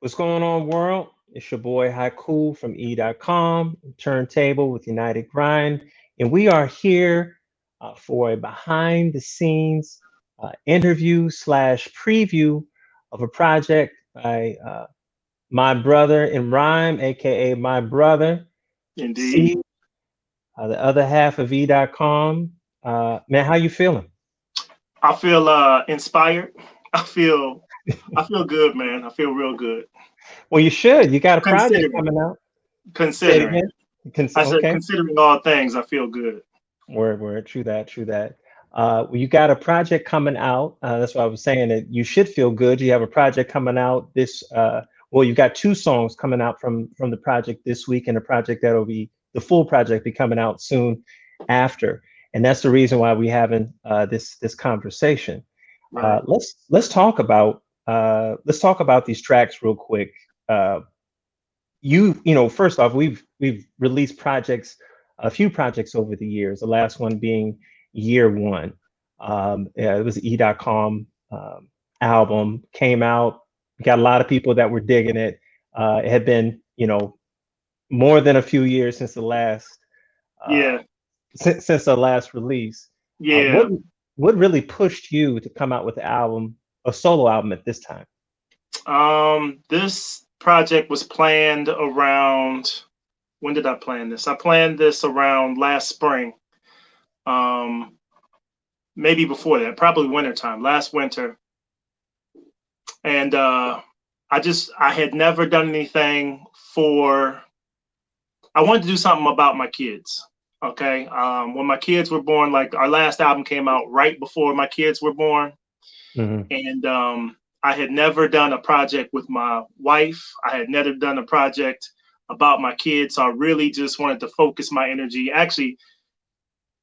What's going on, world? It's your boy Haiku from E.com, Turntable with United Grind, and we are here for a behind the scenes interview slash preview of a project by my brother in rhyme, aka my brother, Indeed. C, the other half of E.com. Man, how you feeling? I feel inspired. I feel I feel good, man. I feel real good. Well, you should. You got a project Considering, coming out. Say it considering. again. I said Okay. considering all things, I feel good. Word. True that. True that. Well, you got a project coming out. That's why I was saying that you should feel good. You have a project coming out this. Well, you've got two songs coming out from the project this week, and a project that'll be the full project be coming out soon after. And that's the reason why we having this conversation. Right. Let's talk about these tracks real quick. Uh, First off, we've released projects, a few projects over the years, the last one being year one. Yeah, it was E.com album, came out. We got a lot of people that were digging it. It had been, more than a few years since the last uh, Yeah. since the last release. Uh, what Yeah. what really pushed you to come out with the album, a solo album at this time? This project was planned around, when did I plan this? I planned this around last spring. Um, Maybe before that, probably wintertime, last winter. And I had never done anything for I wanted to do something about my kids. Okay. When my kids were born, like our last album came out right before my kids were born. Hmm. And I had never done a project with my wife. I had never done a project about my kids. So I really just wanted to focus my energy. Actually,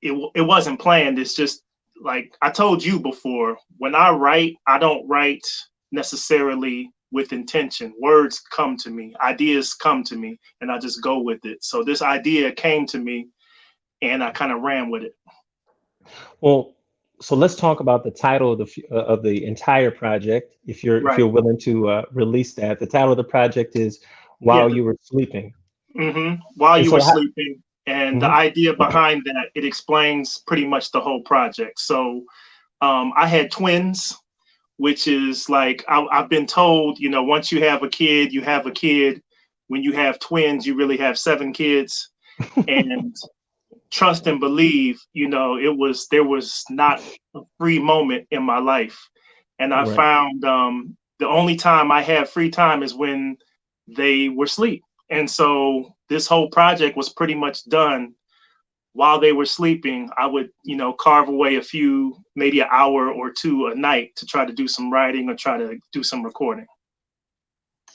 it wasn't planned. It's just like I told you before, when I write, I don't write necessarily with intention. Words come to me, ideas come to me, and I just go with it. So this idea came to me and I kind of ran with it. Well, so let's talk about the title of of the entire project. If Right. you're willing to release that, the title of the project is Yeah. "While You Were Sleeping." While And you were so, sleeping. And the mhm. idea behind that, it explains pretty much the whole project. So I had twins, which is like I've been told, once you have a kid, you have a kid. When you have twins, you really have seven kids. And trust and believe, there was not a free moment in my life. And I Right. found the only time I had free time is when they were asleep. And so this whole project was pretty much done while they were sleeping. I would, carve away a few, maybe an hour or two a night to try to do some writing or try to do some recording.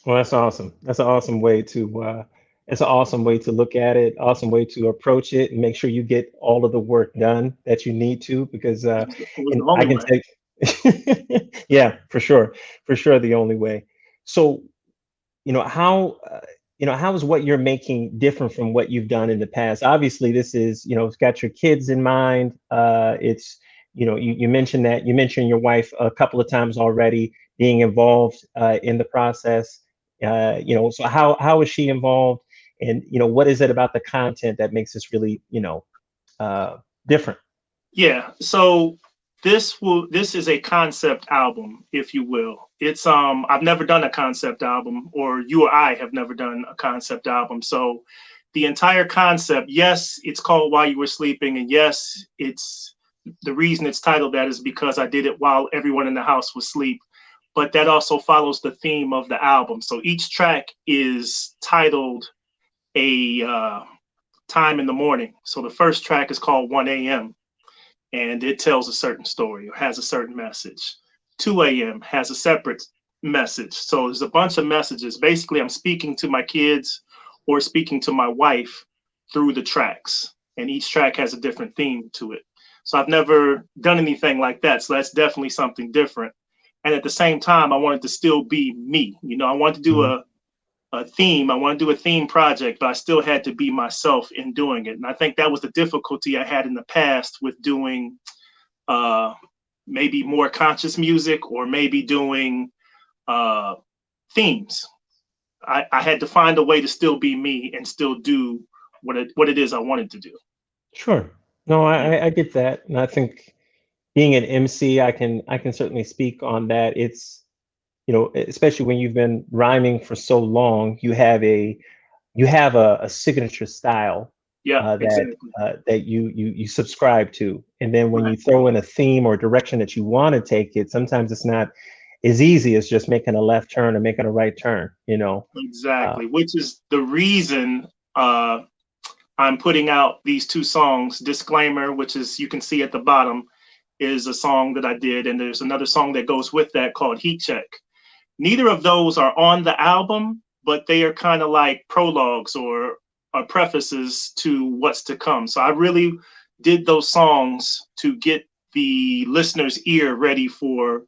Well, that's awesome. That's an awesome way to. It's an awesome way to look at it. Awesome way to approach it, and make sure you get all of the work done that you need to, because It was and the I only can way. take. Yeah, for sure, the only way. So you know how how is what you're making different from what you've done in the past? Obviously this is, it's got your kids in mind. It's, you mentioned that, you mentioned your wife a couple of times already being involved in the process. So how is she involved, and what is it about the content that makes this really, uh different? Yeah. So this is a concept album, if you will. It's I've never done a concept album, or you or I have never done a concept album. So the entire concept, yes, it's called While You Were Sleeping, and yes, it's the reason it's titled that is because I did it while everyone in the house was asleep. But that also follows the theme of the album. So each track is titled a time in the morning. So the first track is called 1 a.m. and it tells a certain story or has a certain message. 2 a.m. has a separate message. So there's a bunch of messages. Basically, I'm speaking to my kids or speaking to my wife through the tracks, and each track has a different theme to it. So I've never done anything like that. So that's definitely something different. And at the same time, I wanted to still be me. I wanted to do Mhm. a theme. I want to do a theme project, but I still had to be myself in doing it. And I think that was the difficulty I had in the past with doing uh, maybe more conscious music or maybe doing uh, themes. I had to find a way to still be me and still do what it is I wanted to do. Sure. No, Yeah. I get that, and I think being an MC, I can certainly speak on that. It's, especially when you've been rhyming for so long, you have a signature style Yeah, that exactly. that you subscribe to, and then when Right. you throw in a theme or direction that you want to take it, sometimes it's not as easy as just making a left turn or making a right turn. Uh, Exactly. Which is the reason uh, I'm putting out these two songs. Disclaimer, which is you can see at the bottom, is a song that I did, and there's another song that goes with that called Heat Check. Neither of those are on the album, but they are kind of like prologues or prefaces to what's to come. So I really did those songs to get the listener's ear ready for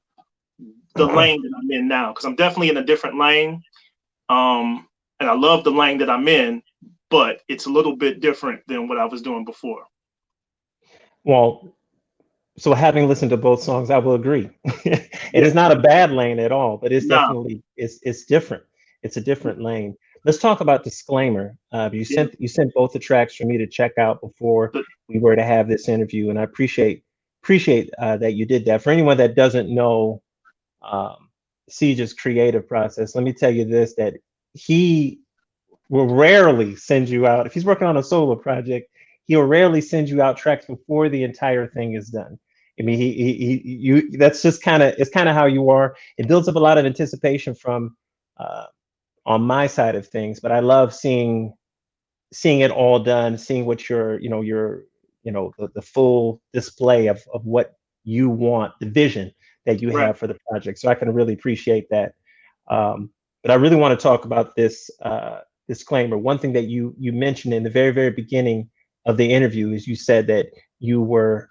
the lane that I'm in now, because I'm definitely in a different lane. And I love the lane that I'm in, but it's a little bit different than what I was doing before. well, so having listened to both songs, I will agree. It Yeah. is not a bad lane at all, but it's No. definitely it's different. It's a different lane. Let's talk about Disclaimer. You Yeah. sent both the tracks for me to check out before But we were to have this interview, and I appreciate that you did that. For anyone that doesn't know um, Siege's creative process, let me tell you this: that he will rarely send you out if he's working on a solo project. He'll rarely send you out tracks before the entire thing is done. I mean, you. That's just it's kind of how you are. It builds up a lot of anticipation from uh, on my side of things, but I love seeing it all done, seeing what the full display of what you want, the vision that you right. have for the project. So I can really appreciate that. But I really want to talk about this disclaimer. One thing that you mentioned in the very, very beginning of the interview is you said that you were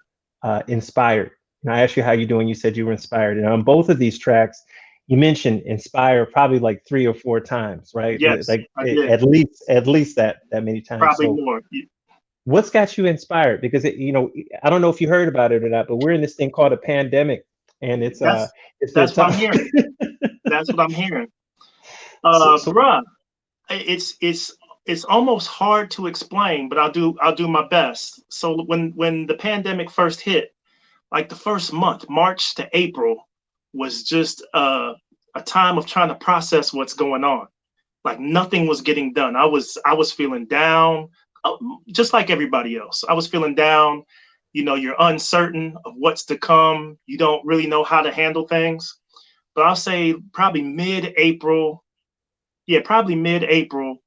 inspired. And I asked you how you doing. You said you were inspired. And on both of these tracks, you mentioned inspire probably like 3 or 4 times, right? Yes, Like I did. at least that many times. Probably So more. what's got you inspired? Because I don't know if you heard about it or not, but we're in this thing called a pandemic, and That's it's a that's what tough. I'm hearing. That's what I'm hearing. So Bruh, it's almost hard to explain, but I'll do my best. So when the pandemic first hit, like the first month, March to April, was just a time of trying to process what's going on. Like nothing was getting done. I was feeling down, uh, just like everybody else. I was feeling down. You're uncertain of what's to come. You don't really know how to handle things. But I'll say probably mid-April, yeah, probably mid-April,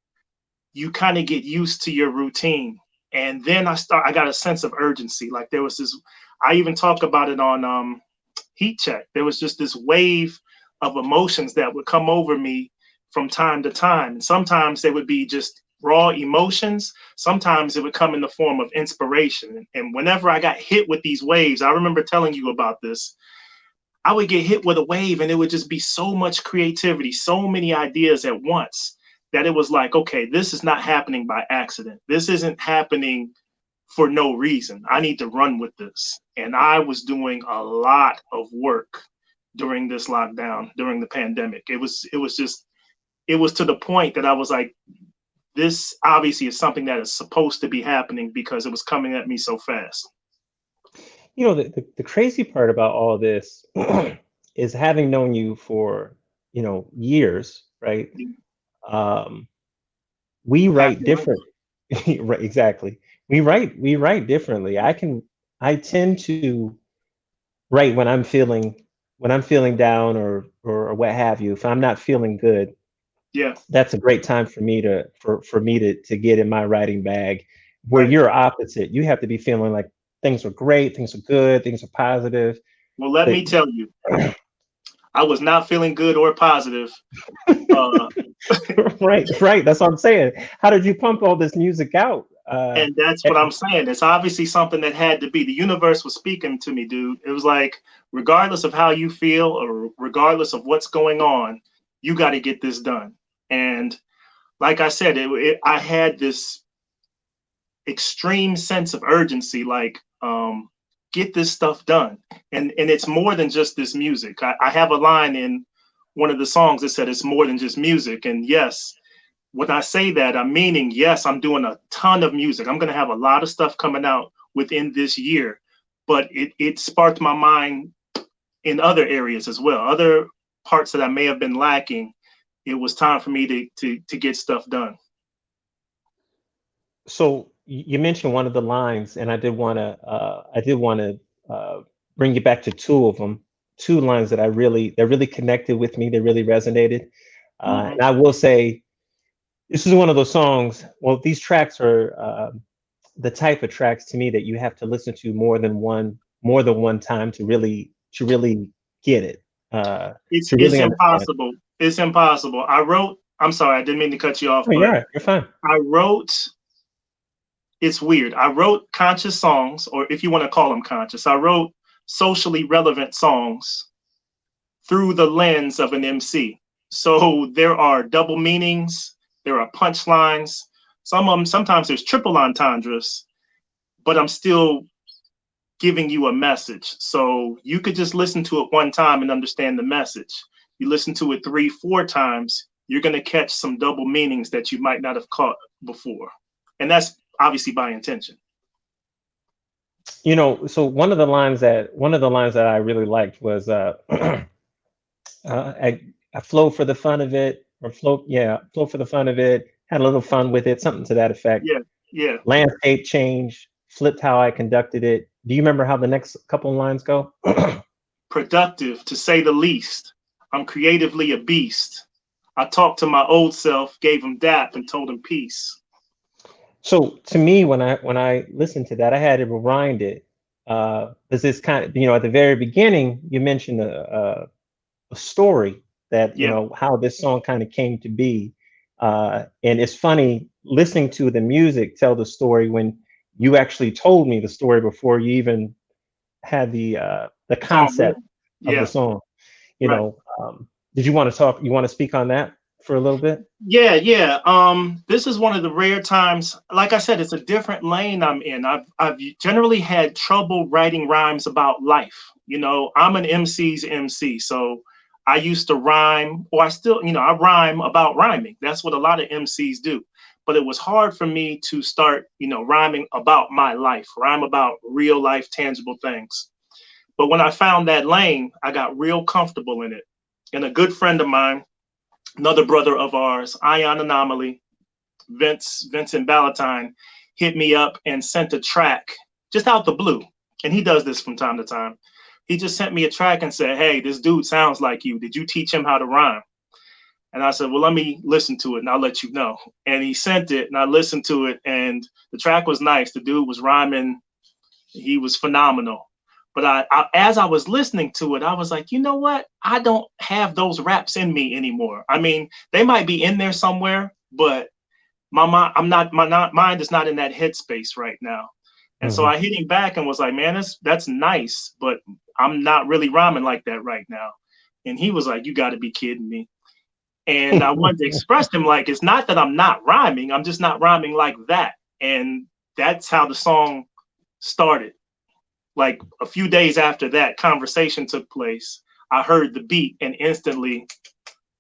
you kind of get used to your routine. And then I got a sense of urgency. Like there was this, I even talk about it on Heat Check. There was just this wave of emotions that would come over me from time to time. And sometimes they would be just raw emotions. Sometimes it would come in the form of inspiration. And whenever I got hit with these waves, I remember telling you about this. I would get hit with a wave and it would just be so much creativity, so many ideas at once that it was like, okay, this is not happening by accident. This isn't happening for no reason. I need to run with this. And I was doing a lot of work during this lockdown, during the pandemic. It was to the point that I was like, this obviously is something that is supposed to be happening because it was coming at me so fast. the crazy part about all this is having known you for years, right? Um, we Half write your life. different. Right, exactly. We write differently. I tend to write when I'm feeling down or what have you. If I'm not feeling good, Yeah, that's a great time for me to get in my writing bag. Where right. you're opposite, you have to be feeling like things are great, things are good, things are positive. Well, let But me tell you, I was not feeling good or positive. Uh, right, that's what I'm saying. How did you pump all this music out? and that's what I'm saying. It's obviously something that had to be. The universe was speaking to me, dude. It was like, regardless of how you feel or regardless of what's going on, you got to get this done. And like I said, I had this extreme sense of urgency, like, get this stuff done. And it's more than just this music. I have a line in one of the songs that said it's more than just music. And yes, when I say that, I'm meaning, yes, I'm doing a ton of music. I'm going to have a lot of stuff coming out within this year, but it sparked my mind in other areas as well, other parts that I may have been lacking. It was time for me to get stuff done. So you mentioned one of the lines, and I did want to bring you back to two of them, two lines that really connected with me, that really resonated. Hmm. And I will say, this is one of those songs. Well, these tracks are the type of tracks to me that you have to listen to more than one time to really get it, to It's really understand. impossible. It's impossible. I wrote. I'm sorry, I didn't mean to cut you off, Oh, you're but right. You're fine. I wrote. It's weird. I wrote conscious songs, or if you want to call them conscious, I wrote socially relevant songs through the lens of an MC. So there are double meanings, there are punchlines. Some of them, sometimes there's triple entendres, but I'm still giving you a message. So you could just listen to it one time and understand the message. You listen to it three, four times, you're going to catch some double meanings that you might not have caught before. And that's obviously by intention. You know, so one of the lines that I really liked was I flow for the fun of it, or flow, yeah, flow for the fun of it. Had a little fun with it, something to that effect. Yeah, yeah. Landscape change, flipped how I conducted it. Do you remember how the next couple of lines go? Productive to say the least. I'm creatively a beast. I talked to my old self, gave him dap, and told him peace. So to me, when I listened to that, I had to rewind it. Because this kind of, at the very beginning, you mentioned a story that, Yeah, how this song kind of came to be. And it's funny listening to the music tell the story when you actually told me the story before you even had the song concept written. of the Yeah, song. You right. know, did you want to talk? You want to speak on that for a little bit? Yeah, yeah. This is one of the rare times. Like I said, it's a different lane I'm in. I've generally had trouble writing rhymes about life. I'm an MC's MC, so I used to rhyme, or I still, I rhyme about rhyming. That's what a lot of MCs do. But it was hard for me to start, rhyming about my life, rhyme about real life, tangible things. But when I found that lane, I got real comfortable in it. And a good friend of mine, another brother of ours, Ion Anomaly, Vincent Valentine, hit me up and sent a track just out the blue. And he does this from time to time. He just sent me a track and said, "Hey, this dude sounds like you. Did you teach him how to rhyme?" And I said, "Well, let me listen to it and I'll let you know." And he sent it and I listened to it, and the track was nice. The dude was rhyming, he was phenomenal. But as I was listening to it, I was like, you know what? I don't have those raps in me anymore. I mean, they might be in there somewhere, but my mind, mind is not in that headspace right now. And so Hmm. I hit him back and was like, man, that's nice, but I'm not really rhyming like that right now. And he was like, you got to be kidding me. And I wanted to express to him, like, it's not that I'm not rhyming, I'm just not rhyming like that. And that's how the song started. Like a few days after that conversation took place, I heard the beat and instantly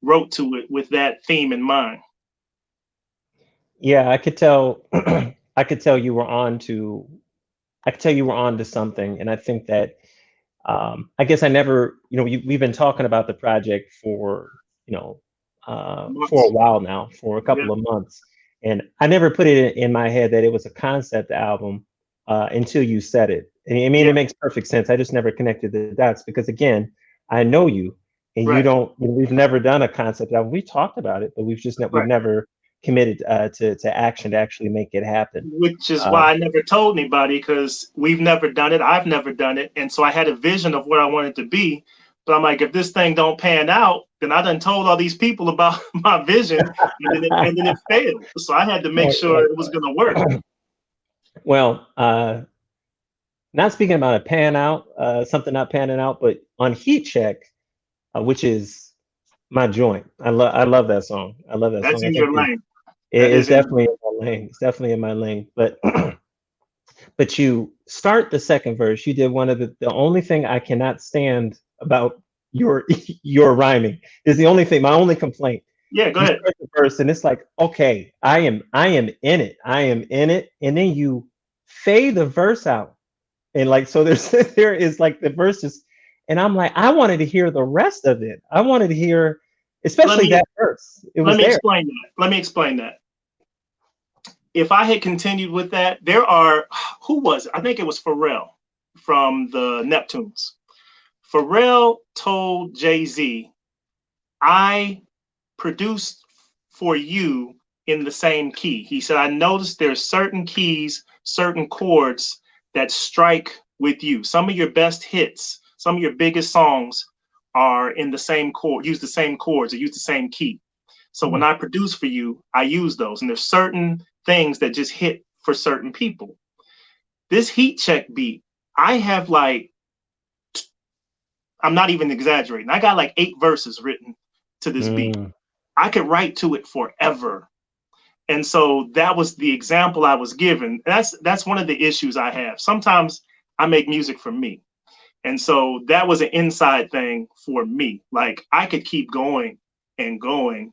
wrote to it with that theme in mind. Yeah, I could tell. I could tell you were on to. I could tell you were on to something, and I think that. I guess I never. We've been talking about the project for a Months. while now, for a Yeah, couple of months, and I never put it in my head that it was a concept album until you said it. And I mean, yeah, it makes perfect sense. I just never connected the dots because, again, I know you, and you right, don't. We've never done a concept album. We talked about it, but we've right. never committed to action to actually make it happen. Which is Uh, why I never told anybody, because we've never done it. I've never done it. And so I had a vision of what I wanted to be. But I'm like, if this thing don't pan out, then I done told all these people about my vision, and then it failed. So I had to make right, sure right. it was gonna work. Well, not speaking about a pan out, something not panning out, but on Heat Check, which is my joint. I love that song. I love that That's song. I in think your lane. That it's is in your definitely lane. in my lane. It's definitely in my lane. But but you start the second verse. You did one of the only thing I cannot stand about your your rhyming is the only thing. My only complaint. Yeah, go You ahead. start the verse and it's like, okay, I am in it. I am in it. And then you fade the verse out. And like so there's there is like the verses, and I'm like, I wanted to hear the rest of it. I wanted to hear, Let especially me that verse. It let was me there. explain that. Let me explain that. If I had continued with that, there are who was it? I think it was Pharrell from the Neptunes. Pharrell told Jay-Z, I produced for you in the same key. He said, I noticed there's certain keys, certain chords that strike with you. Some of your best hits, some of your biggest songs are in the same chord, use the same chords or use the same key. So when Mm, I produce for you, I use those. And there's certain things that just hit for certain people. This heat check beat, I have like, I'm not even exaggerating. I got like 8 verses written to this beat. mm, I could write to it forever. And so that was the example I was given. That's one of the issues I have. Sometimes I make music for me. And so that was an inside thing for me. Like I could keep going and going,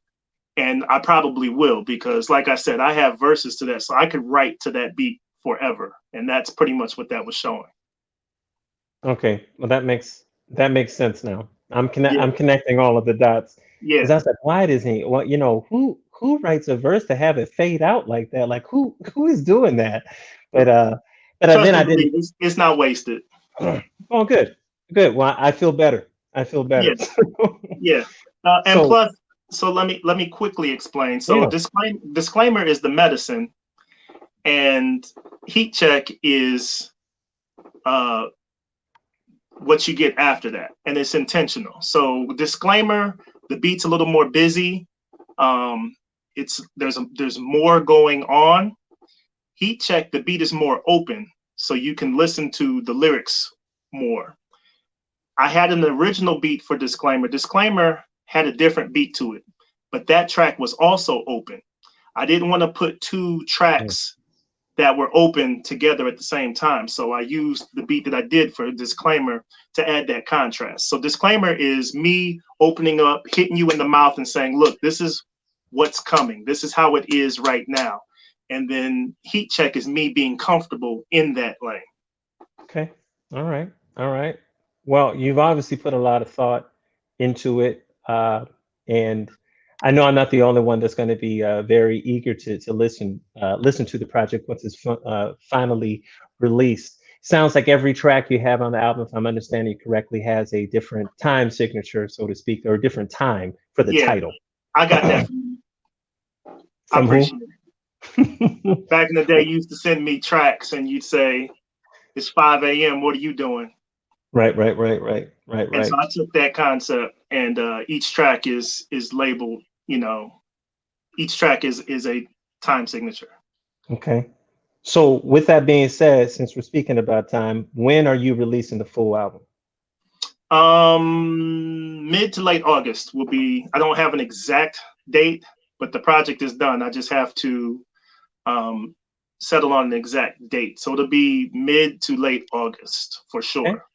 and I probably will because like I said, I have verses to that. So I could write to that beat forever. And that's pretty much what that was showing. okay. Well, that makes sense now. Yeah. I'm connecting all of the dots because Yeah. I was like, why doesn't he? Well, who writes a verse to have it fade out like that? Like who is doing that? But Trust then and I didn't. believe it's not wasted. Oh, good, good. Well, I feel better. I feel Yeah. better. Yeah. And So plus, so let me quickly explain. So yeah. disclaimer is the medicine, and heat check is uh, what you get after that, and it's intentional. So disclaimer, the beat's a little more busy. Um, it's there's more going on. Heat check, the beat is more open, so you can listen to the lyrics more. I had an original beat for disclaimer. Disclaimer had a different beat to it, but that track was also open. I didn't want to put two Mm, tracks that were open together at the same time. So I used the beat that I did for disclaimer to add that contrast. So disclaimer is me opening up, hitting you in the mouth and saying, look, this is what's coming. This is how it is right now. And then heat check is me being comfortable in that lane. okay. All right. All right. Well, you've obviously put a lot of thought into it, and I know I'm not the only one that's going to be very eager to listen to the project once it's finally released. Sounds like every track you have on the album, if I'm understanding you correctly, has a different time signature, so to speak, or a different time for the Yeah, title. I got that from you. I From who? appreciate it. Back in the day, you used to send me tracks and you'd say, it's 5 a.m. What are you doing? Right, right, right, right, right, And so right. I took that concept, and each track is labeled. You know, each track is a time signature. Okay. So, with that being said, since we're speaking about time, when are you releasing the full album? Mid to late August will be. I don't have an exact date, but the project is done. I just have to um, settle on an exact date. So it'll be mid to late August for Okay. sure.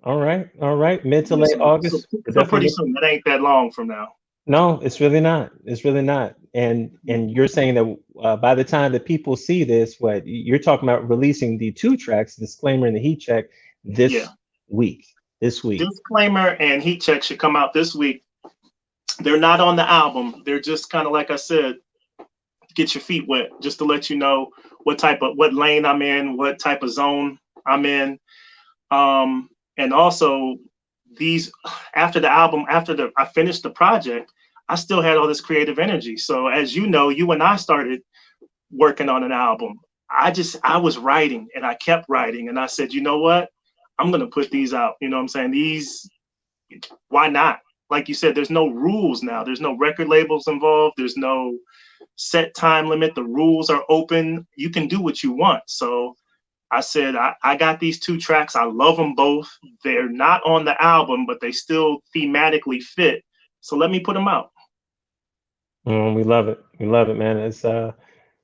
All right. All right. Mid to Yeah, late so so August. We're so pretty definitely soon. That ain't that long from now. no, it's really not. It's really not. And you're saying that by the time that people see this, what you're talking about releasing the two tracks, disclaimer and the heat check, Yeah. this week. This week. Disclaimer and heat check should come out this week. They're not on the album. They're just kind of like I said, get your feet wet, just to let you know what lane I'm in, what type of zone I'm in. And also these after the album, after the I finished the project, I still had all this creative energy. So as you know, you and I started working on an album. I was writing and I kept writing and I said, you know what? I'm gonna put these out. You know what I'm saying? These why not? Like you said, there's no rules now. There's no record labels involved. There's no set time limit. The rules are open. You can do what you want. So I said, I got these two tracks. I love them both. They're not on the album, but they still thematically fit. So let me put them out. We love it. We love it, man. It's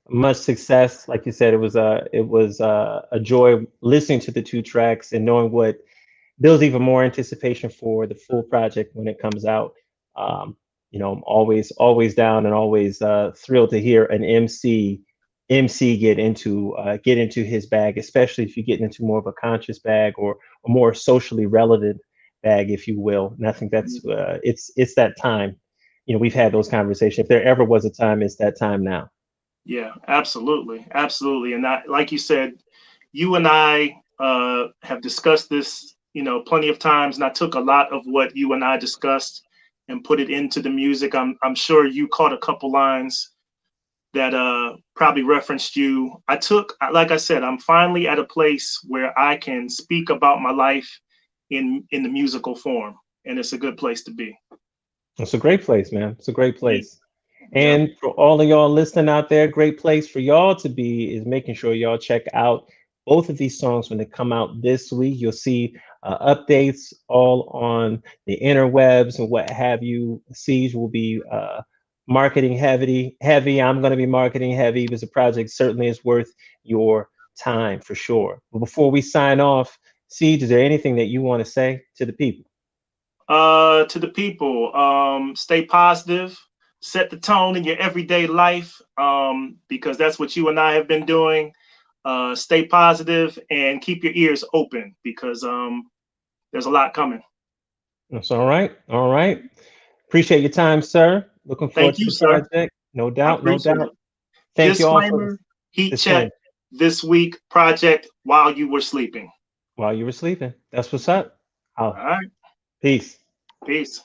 much success. Like you said, it was a joy listening to the two tracks and knowing what builds even more anticipation for the full project when it comes out. Um, I'm always down and always thrilled to hear an MC get into his bag, especially if you get into more of a conscious bag or a more socially relevant bag, if you will. And I think that's it's that time. We've had those conversations. If there ever was a time, it's that time now. Yeah, absolutely, absolutely. And like you said, you and I have discussed this, plenty of times, and I took a lot of what you and I discussed and put it into the music. I'm sure you caught a couple lines that probably referenced you. Like I said, I'm finally at a place where I can speak about my life in the musical form, and it's a good place to be. It's a great place, man. It's a great Yeah. place. And for all of y'all listening out there, great place for y'all to be is making sure y'all check out both of these songs when they come out this week. You'll see updates all on the interwebs and what have you. Siege will be marketing heavy. I'm going to be marketing heavy because the project certainly is worth your time for sure. But before we sign off, Siege, is there anything that you want to say to the people? To the people, stay positive, set the tone in your everyday life, because that's what you and I have been doing. Stay positive and keep your ears open because there's a lot coming. That's all right. All right. Appreciate your time, sir. Looking forward Thank to you, the sir. project. No I doubt. No appreciate doubt. it. Thank you all for Disclaimer, heat check listening this week project while you were sleeping. while you were sleeping. That's what's up. All Oh, right. peace. Peace.